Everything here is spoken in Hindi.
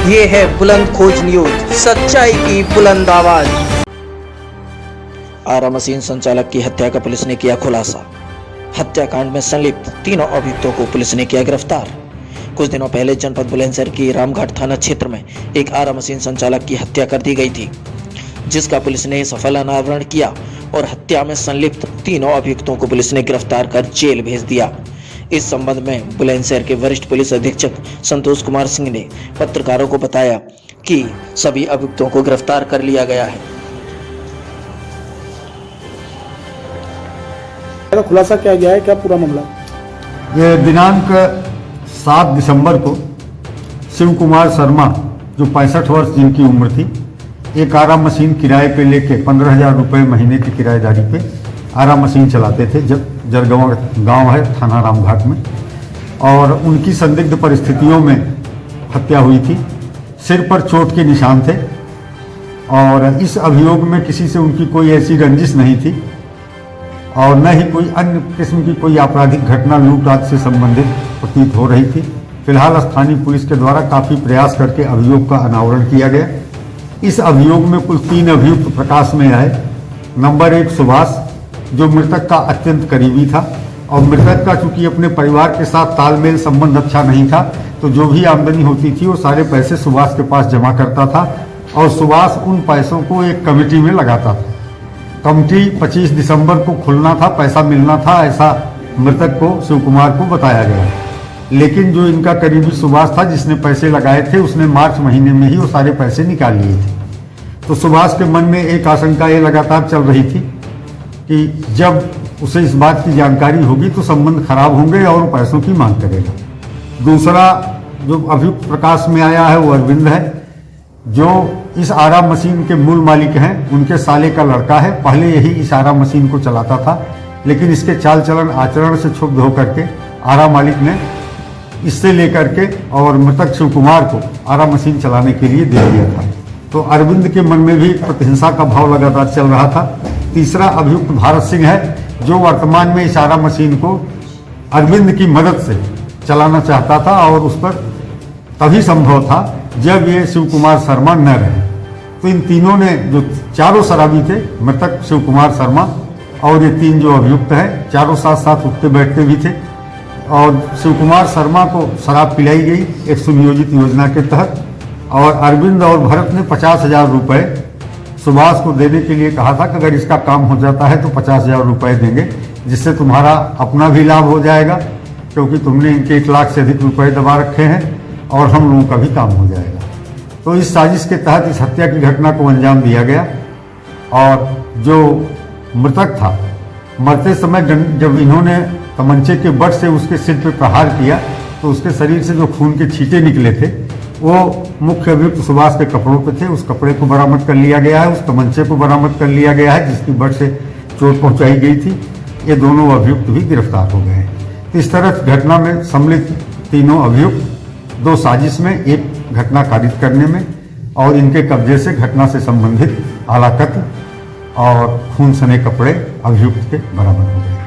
ये है बुलंद खोज न्यूज, सच्चाई की बुलंद आवाज। आरा मशीन संचालक की हत्या का पुलिस ने किया खुलासा। हत्याकांड में संलिप्त तीनों अभियुक्तों को पुलिस ने किया गिरफ्तार। कुछ दिनों पहले जनपद बुलंदशहर की रामघाट थाना क्षेत्र में एक आरा मशीन संचालक की हत्या कर दी गई थी, जिसका पुलिस ने सफल अनावरण किया और हत्या में संलिप्त तीनों अभियुक्तों को पुलिस ने गिरफ्तार कर जेल भेज दिया। इस संबंध में बुलंदशहर के वरिष्ठ पुलिस अधीक्षक संतोष कुमार सिंह ने पत्रकारों को बताया कि सभी अभियुक्तों को गिरफ्तार कर लिया गया है। खुलासा किया गया है, क्या पूरा मामला? ये दिनांक 7 दिसंबर को शिव कुमार शर्मा, जो 65 वर्ष जिनकी उम्र थी, एक आरा मशीन किराए पे लेके 15,000 रुपये महीने की किराएदारी पे आरा मशीन चलाते थे। जब जरगवा गांव है थाना रामघाट में, और उनकी संदिग्ध परिस्थितियों में हत्या हुई थी। सिर पर चोट के निशान थे और इस अभियोग में किसी से उनकी कोई ऐसी रंजिश नहीं थी और न ही कोई अन्य किस्म की कोई आपराधिक घटना लूटपाट से संबंधित प्रतीत हो रही थी। फिलहाल स्थानीय पुलिस के द्वारा काफ़ी प्रयास करके अभियोग का अनावरण किया गया। इस अभियोग में कुल 3 अभियुक्त प्रकाश में आए। नंबर 1 सुभाष, जो मृतक का अत्यंत करीबी था, और मृतक का चूंकि अपने परिवार के साथ तालमेल संबंध अच्छा नहीं था, तो जो भी आमदनी होती थी वो सारे पैसे सुभाष के पास जमा करता था और सुभाष उन पैसों को एक कमेटी में लगाता था। कमेटी 25 दिसंबर को खुलना था, पैसा मिलना था, ऐसा मृतक को शिव कुमार को बताया गया। लेकिन जो इनका करीबी सुभाष था, जिसने पैसे लगाए थे, उसने मार्च महीने में ही वो सारे पैसे निकाल लिए थे। तो सुभाष के मन में एक आशंका ये लगातार चल रही थी कि जब उसे इस बात की जानकारी होगी तो संबंध खराब होंगे और वो पैसों की मांग करेगा। दूसरा जो अभियुक्त प्रकाश में आया है वो अरविंद है, जो इस आरा मशीन के मूल मालिक हैं। उनके साले का लड़का है, पहले यही इस आरा मशीन को चलाता था, लेकिन इसके चाल चलन आचरण से क्षुब्ध होकर के आरा मालिक ने इससे लेकर के और मृतक शिव कुमार को आरा मशीन चलाने के लिए दे दिया था। तो अरविंद के मन में भी प्रतिहिंसा का भाव लगातार चल रहा था। तीसरा अभियुक्त भारत सिंह है, जो वर्तमान में इस आरा मशीन को अरविंद की मदद से चलाना चाहता था और उस पर तभी संभव था जब ये शिव कुमार शर्मा न रहे। तो इन तीनों ने, जो चारों शराबी थे, मृतक शिव कुमार शर्मा और ये 3 जो अभियुक्त हैं, चारों साथ साथ उठते बैठते भी थे। और शिव कुमार शर्मा को शराब पिलाई गई एक सुनियोजित योजना के तहत, और अरविंद और भरत ने 50,000 रुपये सुभाष को देने के लिए कहा था कि अगर इसका काम हो जाता है तो 50,000 रुपये देंगे, जिससे तुम्हारा अपना भी लाभ हो जाएगा, क्योंकि तुमने इनके 1 लाख से अधिक रुपए दबा रखे हैं, और हम लोगों का भी काम हो जाएगा। तो इस साजिश के तहत इस हत्या की घटना को अंजाम दिया गया। और जो मृतक था, मरते समय जब इन्होंने तमंचे के बट से उसके सिर पर प्रहार किया तो उसके शरीर से जो खून के छींटे निकले थे वो मुख्य अभियुक्त सुभाष के कपड़ों पे थे। उस कपड़े को बरामद कर लिया गया है, उस तमंचे को बरामद कर लिया गया है जिसकी बट से चोट पहुंचाई गई थी। ये दोनों अभियुक्त भी गिरफ्तार हो गए हैं। तो इस तरह घटना में सम्मिलित तीनों अभियुक्त 2 साजिश में, 1 घटना कारित करने में, और इनके कब्जे से घटना से संबंधित आला कत्ल और खून सने कपड़े अभियुक्त के बरामद हो गए।